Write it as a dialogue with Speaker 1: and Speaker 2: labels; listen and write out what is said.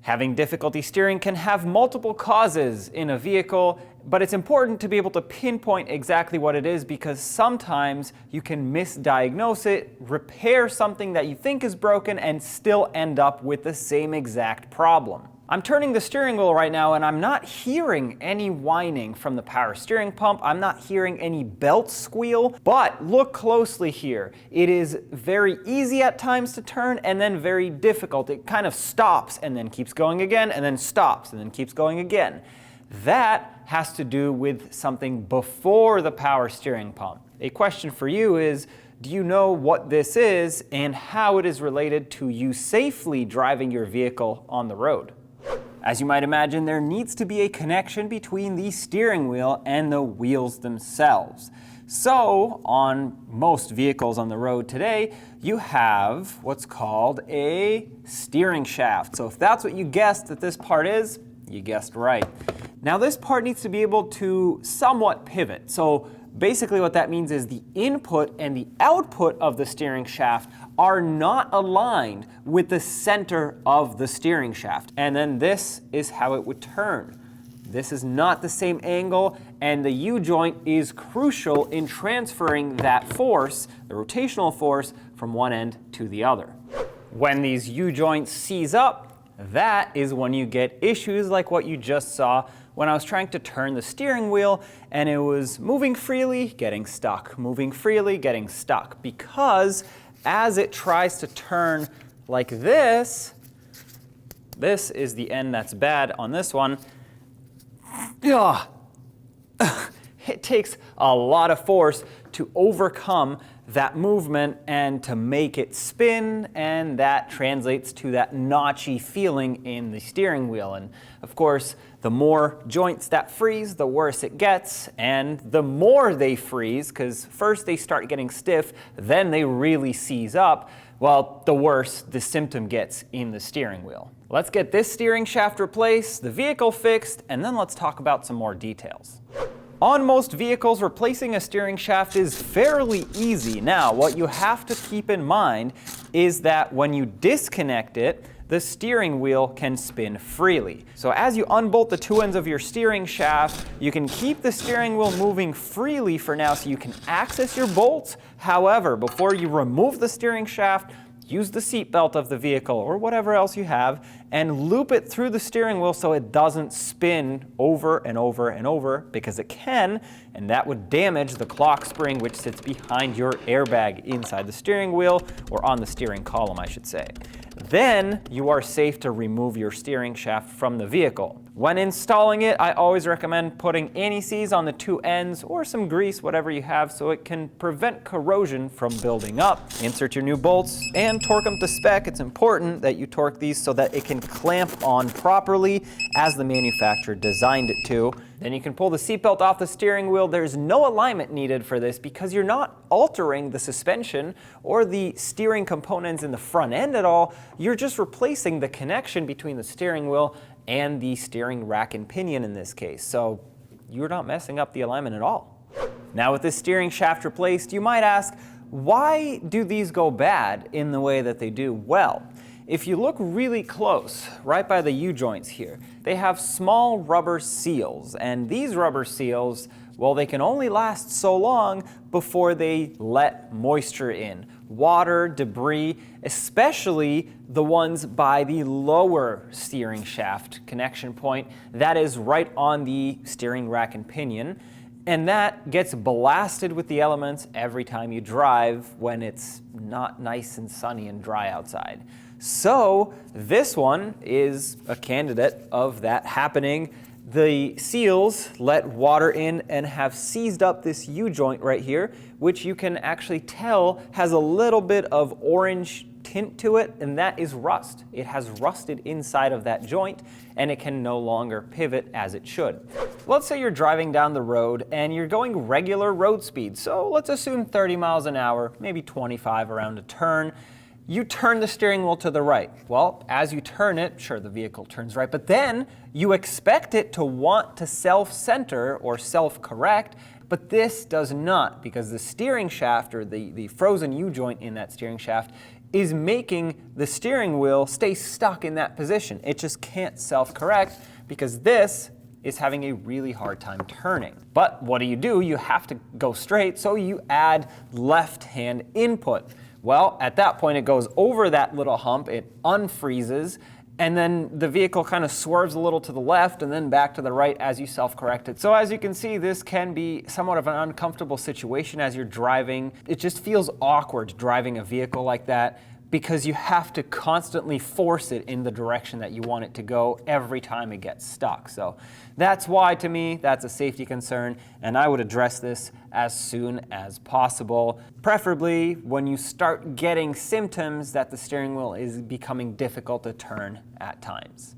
Speaker 1: Having difficulty steering can have multiple causes in a vehicle, but it's important to be able to pinpoint exactly what it is because sometimes you can misdiagnose it, repair something that you think is broken, and still end up with the same exact problem. I'm turning the steering wheel right now and I'm not hearing any whining from the power steering pump. I'm not hearing any belt squeal, but look closely here. It is very easy at times to turn and then very difficult. It kind of stops and then keeps going again and then stops and then keeps going again. That has to do with something before the power steering pump. A question for you is, do you know what this is and how it is related to you safely driving your vehicle on the road? As you might imagine, there needs to be a connection between the steering wheel and the wheels themselves. So, on most vehicles on the road today, you have what's called a steering shaft. So if that's what you guessed that this part is, you guessed right. Now this part needs to be able to somewhat pivot. So basically what that means is the input and the output of the steering shaft are not aligned with the center of the steering shaft. And then this is how it would turn. This is not the same angle, and the U-joint is crucial in transferring that force, the rotational force, from one end to the other. When these U-joints seize up, that is when you get issues like what you just saw when I was trying to turn the steering wheel and it was moving freely, getting stuck, moving freely, getting stuck. Because as it tries to turn like this is the end that's bad on this one. It takes a lot of force to overcome that movement and to make it spin, and that translates to that notchy feeling in the steering wheel. And of course, the more joints that freeze, the worse it gets, and the more they freeze, because first they start getting stiff, then they really seize up, well, the worse the symptom gets in the steering wheel. Let's get this steering shaft replaced, the vehicle fixed, and then let's talk about some more details. On most vehicles, replacing a steering shaft is fairly easy. Now, what you have to keep in mind is that when you disconnect it, the steering wheel can spin freely. So as you unbolt the two ends of your steering shaft, you can keep the steering wheel moving freely for now so you can access your bolts. However, before you remove the steering shaft, use the seat belt of the vehicle or whatever else you have and loop it through the steering wheel so it doesn't spin over and over and over, because it can, and that would damage the clock spring which sits behind your airbag inside the steering wheel, or on the steering column I should say. Then you are safe to remove your steering shaft from the vehicle. When installing it, I always recommend putting anti-seize on the two ends or some grease, whatever you have, so it can prevent corrosion from building up. Insert your new bolts and torque them to spec. It's important that you torque these so that it can clamp on properly as the manufacturer designed it to. Then you can pull the seatbelt off the steering wheel. There's no alignment needed for this because you're not altering the suspension or the steering components in the front end at all. You're just replacing the connection between the steering wheel and the steering rack and pinion in this case. So you're not messing up the alignment at all. Now with this steering shaft replaced, you might ask, why do these go bad in the way that they do? Well, if you look really close, right by the U-joints here, they have small rubber seals, and these rubber seals, well, they can only last so long before they let moisture in. Water, debris, especially the ones by the lower steering shaft connection point, that is right on the steering rack and pinion, and that gets blasted with the elements every time you drive when it's not nice and sunny and dry outside. So this one is a candidate of that happening. The seals let water in and have seized up this U-joint right here, which you can actually tell has a little bit of orange tint to it, and that is rust. It has rusted inside of that joint and it can no longer pivot as it should. Let's say you're driving down the road and you're going regular road speed. So let's assume 30 miles an hour, maybe 25 around a turn. You turn the steering wheel to the right. Well, as you turn it, sure, the vehicle turns right, but then you expect it to want to self-center or self-correct, but this does not, because the steering shaft, or the frozen U-joint in that steering shaft, is making the steering wheel stay stuck in that position. It just can't self-correct because this is having a really hard time turning. But what do? You have to go straight, so you add left-hand input. Well, at that point, it goes over that little hump, it unfreezes, and then the vehicle kind of swerves a little to the left and then back to the right as you self-correct it. So as you can see, this can be somewhat of an uncomfortable situation as you're driving. It just feels awkward driving a vehicle like that because you have to constantly force it in the direction that you want it to go every time it gets stuck. So that's why, to me, that's a safety concern, and I would address this as soon as possible, preferably when you start getting symptoms that the steering wheel is becoming difficult to turn at times.